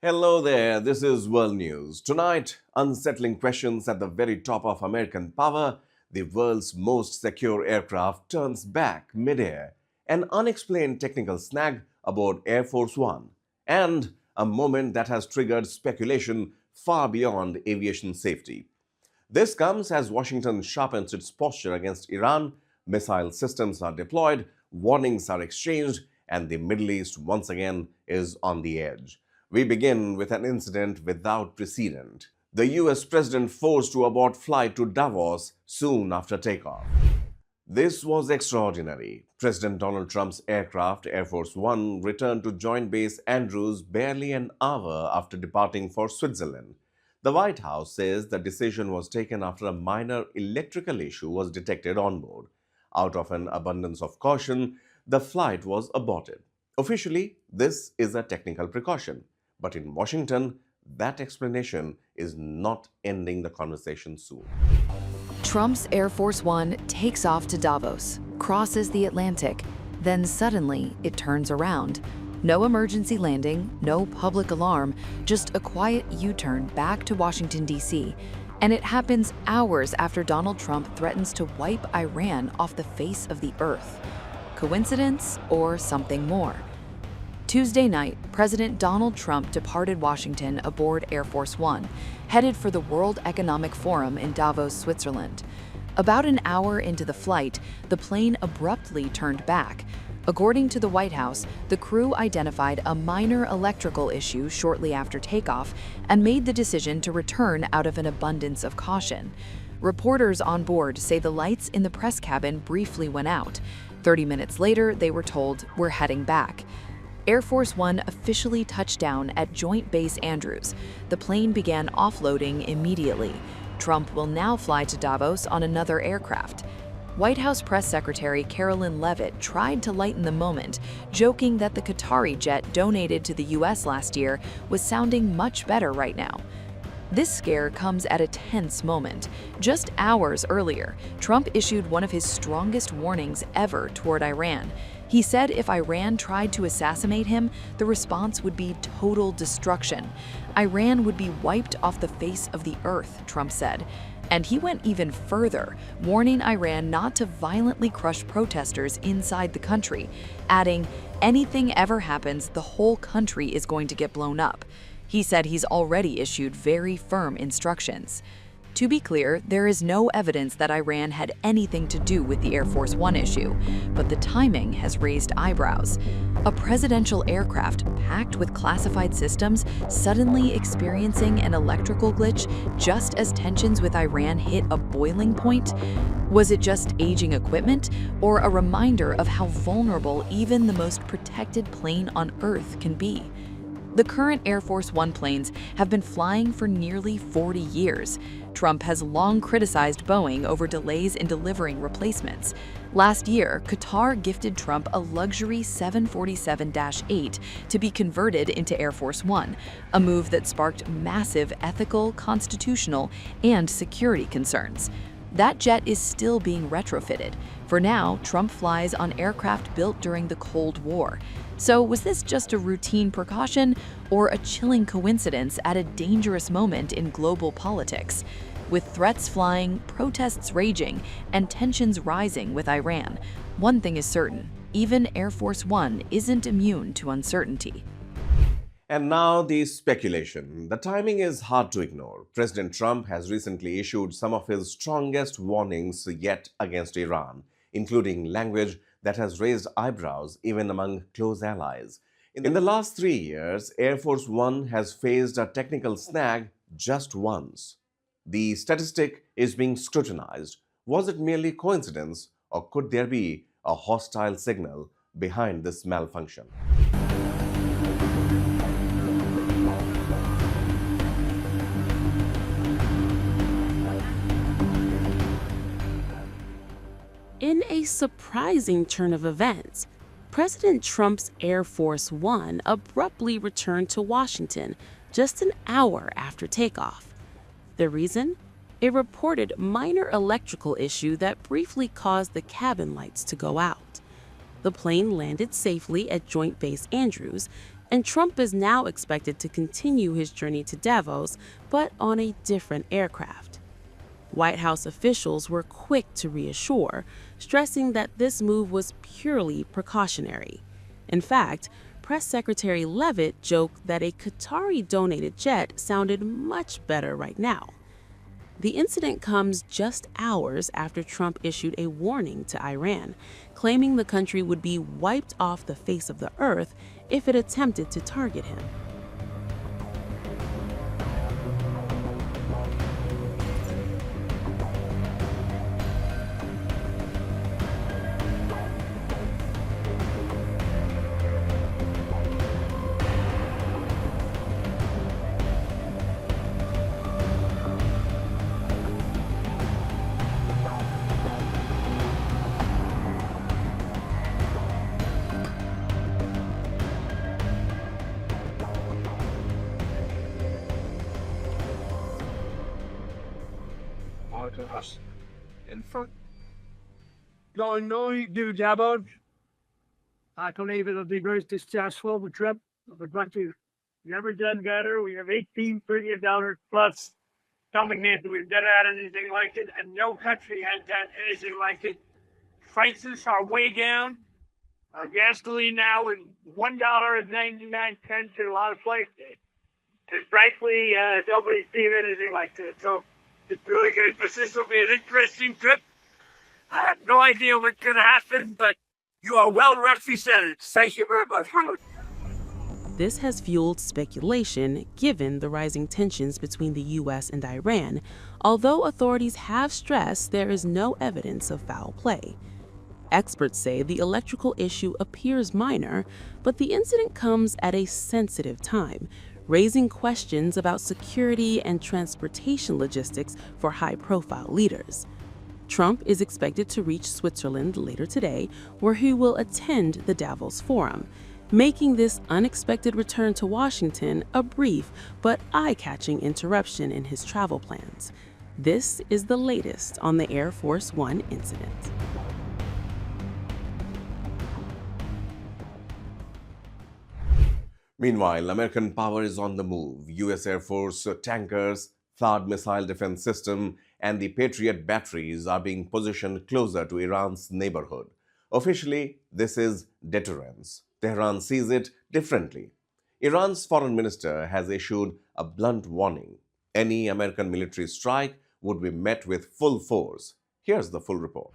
Hello there, this is World News. Tonight, unsettling questions at the very top of American power. The world's most secure aircraft turns back midair. An unexplained technical snag aboard Air Force One. And a moment that has triggered speculation far beyond aviation safety. This comes as Washington sharpens its posture against Iran, missile systems are deployed, warnings are exchanged, and the Middle East once again is on the edge. We begin with an incident without precedent. The US president forced to abort flight to Davos soon after takeoff. This was extraordinary. President Donald Trump's aircraft, Air Force One, returned to Joint Base Andrews barely an hour after departing for Switzerland. The White House says the decision was taken after a minor electrical issue was detected on board. Out of an abundance of caution, the flight was aborted. Officially, this is a technical precaution. But in Washington, that explanation is not ending the conversation soon. Trump's Air Force One takes off to Davos, crosses the Atlantic, then suddenly it turns around. No emergency landing, no public alarm, just a quiet U-turn back to Washington, D.C. And it happens hours after Donald Trump threatens to wipe Iran off the face of the earth. Coincidence or something more? Tuesday night, President Donald Trump departed Washington aboard Air Force One, headed for the World Economic Forum in Davos, Switzerland. About an hour into the flight, the plane abruptly turned back. According to the White House, the crew identified a minor electrical issue shortly after takeoff and made the decision to return out of an abundance of caution. Reporters on board say the lights in the press cabin briefly went out. 30 minutes later, they were told, "We're heading back." Air Force One officially touched down at Joint Base Andrews. The plane began offloading immediately. Trump will now fly to Davos on another aircraft. White House Press Secretary Carolyn Leavitt tried to lighten the moment, joking that the Qatari jet donated to the U.S. last year was sounding much better right now. This scare comes at a tense moment. Just hours earlier, Trump issued one of his strongest warnings ever toward Iran. He said if Iran tried to assassinate him, the response would be total destruction. Iran would be wiped off the face of the earth, Trump said. And he went even further, warning Iran not to violently crush protesters inside the country, adding, "Anything ever happens, the whole country is going to get blown up." He said he's already issued very firm instructions. To be clear, there is no evidence that Iran had anything to do with the Air Force One issue, but the timing has raised eyebrows. A presidential aircraft packed with classified systems suddenly experiencing an electrical glitch just as tensions with Iran hit a boiling point? Was it just aging equipment, or a reminder of how vulnerable even the most protected plane on Earth can be? The current Air Force One planes have been flying for nearly 40 years. Trump has long criticized Boeing over delays in delivering replacements. Last year, Qatar gifted Trump a luxury 747-8 to be converted into Air Force One, a move that sparked massive ethical, constitutional, and security concerns. That jet is still being retrofitted. For now, Trump flies on aircraft built during the Cold War. So was this just a routine precaution or a chilling coincidence at a dangerous moment in global politics? With threats flying, protests raging, and tensions rising with Iran, one thing is certain: even Air Force One isn't immune to uncertainty. And now the speculation. The timing is hard to ignore. President Trump has recently issued some of his strongest warnings yet against Iran, including language that has raised eyebrows even among close allies. In the last 3 years, Air Force One has faced a technical snag just once. The statistic is being scrutinized. Was it merely coincidence, or could there be a hostile signal behind this malfunction? In a surprising turn of events, President Trump's Air Force One abruptly returned to Washington just an hour after takeoff. The reason? A reported minor electrical issue that briefly caused the cabin lights to go out. The plane landed safely at Joint Base Andrews, and Trump is now expected to continue his journey to Davos, but on a different aircraft. White House officials were quick to reassure, stressing that this move was purely precautionary. In fact, Press Secretary Leavitt joked that a Qatari-donated jet sounded much better right now. The incident comes just hours after Trump issued a warning to Iran, claiming the country would be wiped off the face of the earth if it attempted to target him. Us in front. Going no, do Davos. I believe it'll be very successful. The trip, the country never done better. We have $18 billion plus coming in. We've never had anything like it, and no country has done anything like it. Prices are way down. Gasoline now is $1.99 in a lot of places. And frankly, nobody's seen anything like this. So it's really good. But this will be an interesting trip. I have no idea what's going to happen, but you are well represented. Thank you very much. This has fueled speculation given the rising tensions between the U.S. and Iran, although authorities have stressed there is no evidence of foul play. Experts say the electrical issue appears minor, but the incident comes at a sensitive time, raising questions about security and transportation logistics for high-profile leaders. Trump is expected to reach Switzerland later today, where he will attend the Davos Forum, making this unexpected return to Washington a brief but eye-catching interruption in his travel plans. This is the latest on the Air Force One incident. Meanwhile, American power is on the move. U.S. Air Force tankers, THAAD missile defense system, and the Patriot batteries are being positioned closer to Iran's neighborhood. Officially, this is deterrence. Tehran sees it differently. Iran's foreign minister has issued a blunt warning. Any American military strike would be met with full force. Here's the full report.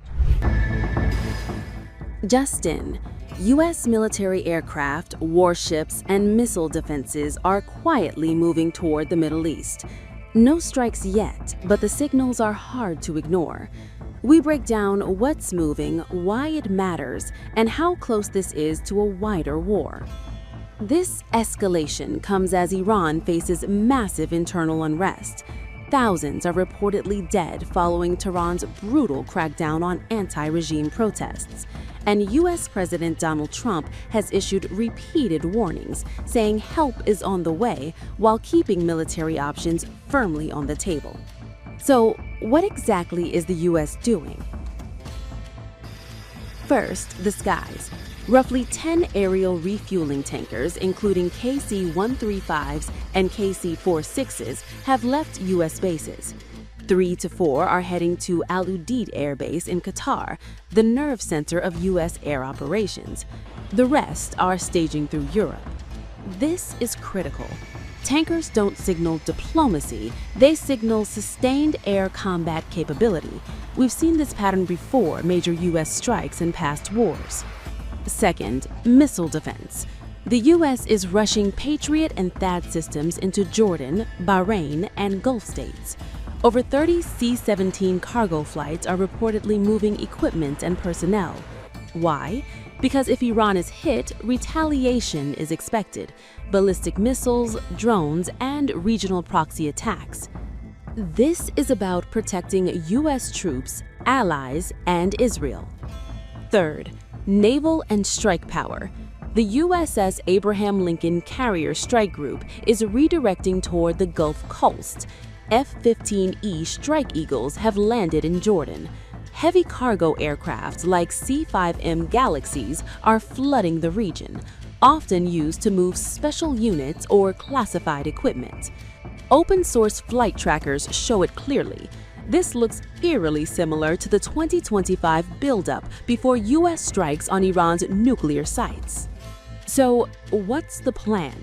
Justin, U.S. military aircraft, warships, and missile defenses are quietly moving toward the Middle East. No strikes yet, but the signals are hard to ignore. We break down what's moving, why it matters, and how close this is to a wider war. This escalation comes as Iran faces massive internal unrest. Thousands are reportedly dead following Tehran's brutal crackdown on anti-regime protests. And U.S. President Donald Trump has issued repeated warnings, saying help is on the way while keeping military options firmly on the table. So, what exactly is the U.S. doing? First, the skies. Roughly 10 aerial refueling tankers, including KC-135s and KC-46s, have left U.S. bases. 3 to 4 are heading to Al Udeid Air Base in Qatar, the nerve center of U.S. air operations. The rest are staging through Europe. This is critical. Tankers don't signal diplomacy, they signal sustained air combat capability. We've seen this pattern before major U.S. strikes in past wars. Second, missile defense. The U.S. is rushing Patriot and THAAD systems into Jordan, Bahrain, and Gulf states. Over 30 C-17 cargo flights are reportedly moving equipment and personnel. Why? Because if Iran is hit, retaliation is expected: ballistic missiles, drones, and regional proxy attacks. This is about protecting U.S. troops, allies, and Israel. Third, naval and strike power. The USS Abraham Lincoln Carrier Strike Group is redirecting toward the Gulf Coast. F-15E Strike Eagles have landed in Jordan. heavy cargo aircraft like C-5M Galaxies are flooding the region, often used to move special units or classified equipment. Open-source flight trackers show it clearly. This looks eerily similar to the 2025 buildup before U.S. strikes on Iran's nuclear sites. So, what's the plan?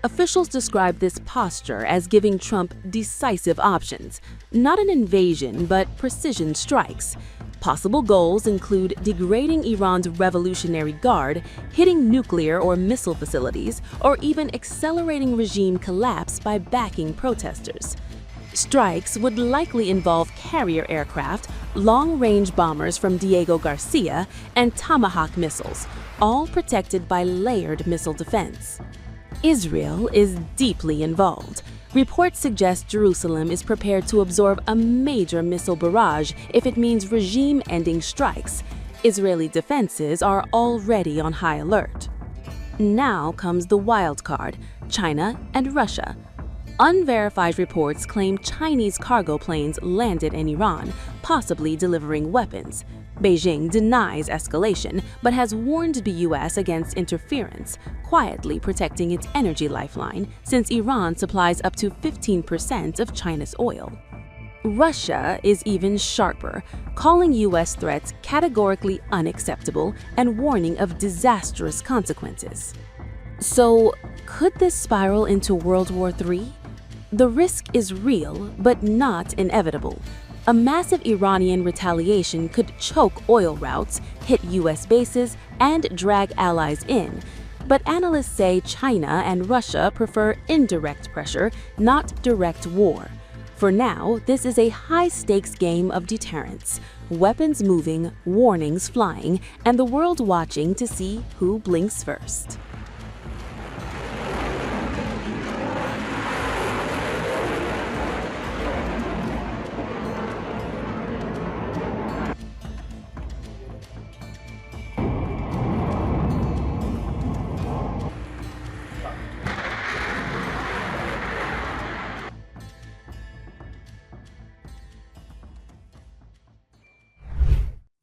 Officials describe this posture as giving Trump decisive options, not an invasion, but precision strikes. Possible goals include degrading Iran's Revolutionary Guard, hitting nuclear or missile facilities, or even accelerating regime collapse by backing protesters. Strikes would likely involve carrier aircraft, long-range bombers from Diego Garcia, and Tomahawk missiles, all protected by layered missile defense. Israel is deeply involved. Reports suggest Jerusalem is prepared to absorb a major missile barrage if it means regime-ending strikes. Israeli defenses are already on high alert. Now comes the wild card, China and Russia. Unverified reports claim Chinese cargo planes landed in Iran, possibly delivering weapons. Beijing denies escalation, but has warned the U.S. against interference, quietly protecting its energy lifeline since Iran supplies up to 15% of China's oil. Russia is even sharper, calling U.S. threats categorically unacceptable and warning of disastrous consequences. So, could this spiral into World War III? The risk is real, but not inevitable. A massive Iranian retaliation could choke oil routes, hit U.S. bases, and drag allies in. But analysts say China and Russia prefer indirect pressure, not direct war. For now, this is a high-stakes game of deterrence. Weapons moving, warnings flying, and the world watching to see who blinks first.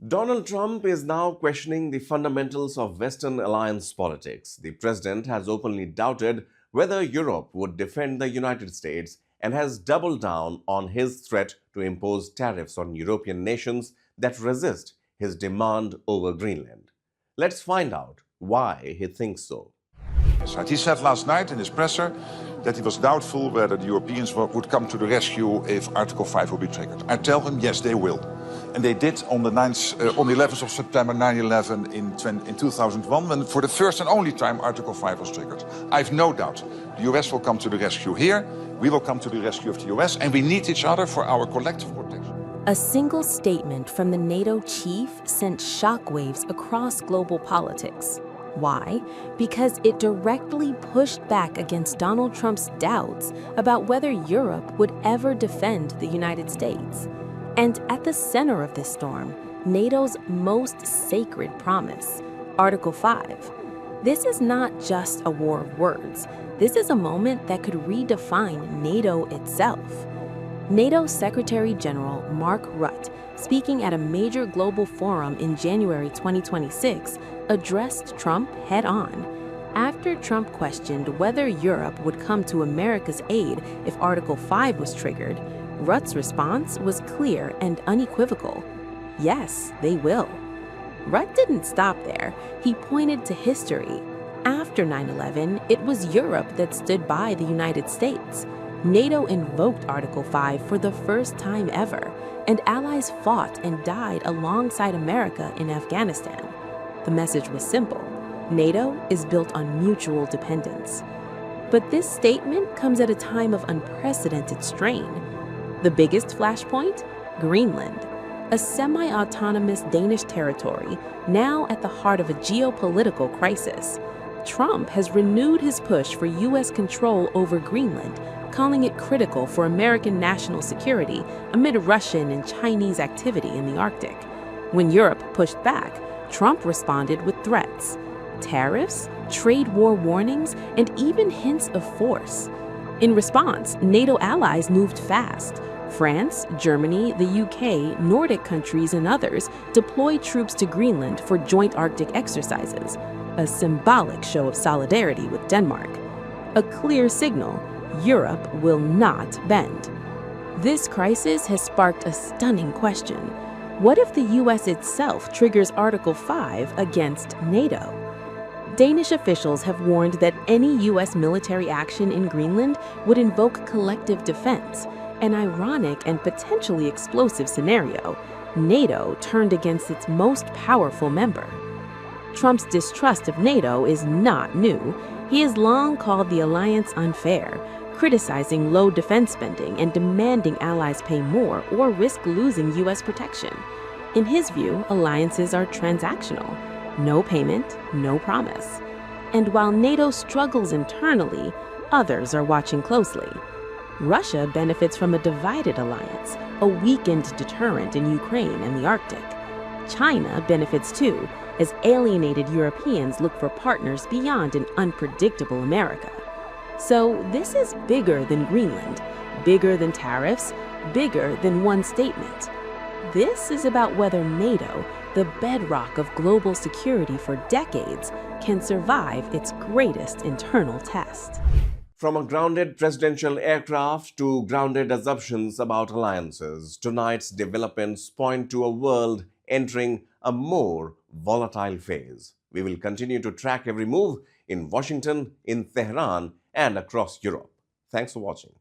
Donald Trump is now questioning the fundamentals of Western alliance politics. The president has openly doubted whether Europe would defend the United States and has doubled down on his threat to impose tariffs on European nations that resist his demand over Greenland. Let's find out why he thinks so. He said last night in his presser that he was doubtful whether the Europeans would come to the rescue if Article 5 will be triggered. I tell him, yes, they will. And they did on the 11th of September 9/11 in 2001, when for the first and only time Article 5 was triggered. I have no doubt the US will come to the rescue here, we will come to the rescue of the US, and we need each other for our collective protection. A single statement from the NATO chief sent shockwaves across global politics. Why? Because it directly pushed back against Donald Trump's doubts about whether Europe would ever defend the United States. And at the center of this storm, NATO's most sacred promise, Article 5. This is not just a war of words. This is a moment that could redefine NATO itself. NATO Secretary General Mark Rutte, speaking at a major global forum in January 2026, addressed Trump head-on. After Trump questioned whether Europe would come to America's aid if Article 5 was triggered, Rutte's response was clear and unequivocal. Yes, they will. Rutte didn't stop there. He pointed to history. After 9/11, it was Europe that stood by the United States. NATO invoked Article 5 for the first time ever, and allies fought and died alongside America in Afghanistan. The message was simple. NATO is built on mutual dependence. But this statement comes at a time of unprecedented strain. The biggest flashpoint? Greenland, a semi-autonomous Danish territory now at the heart of a geopolitical crisis. Trump has renewed his push for U.S. control over Greenland, calling it critical for American national security amid Russian and Chinese activity in the Arctic. When Europe pushed back, Trump responded with threats, tariffs, trade war warnings, and even hints of force. In response, NATO allies moved fast. France, Germany, the UK, Nordic countries, and others deploy troops to Greenland for joint Arctic exercises, a symbolic show of solidarity with Denmark. A clear signal: Europe will not bend. This crisis has sparked a stunning question. What if the US itself triggers Article 5 against NATO? Danish officials have warned that any US military action in Greenland would invoke collective defense, an ironic and potentially explosive scenario. NATO turned against its most powerful member. Trump's distrust of NATO is not new. He has long called the alliance unfair, criticizing low defense spending and demanding allies pay more or risk losing US protection. In his view, alliances are transactional. No payment, no promise. And while NATO struggles internally, others are watching closely. Russia benefits from a divided alliance, a weakened deterrent in Ukraine and the Arctic. China benefits too, as alienated Europeans look for partners beyond an unpredictable America. So this is bigger than Greenland, bigger than tariffs, bigger than one statement. This is about whether NATO, the bedrock of global security for decades, can survive its greatest internal test. From a grounded presidential aircraft to grounded assumptions about alliances, tonight's developments point to a world entering a more volatile phase. We will continue to track every move in Washington, in Tehran, and across Europe. Thanks for watching.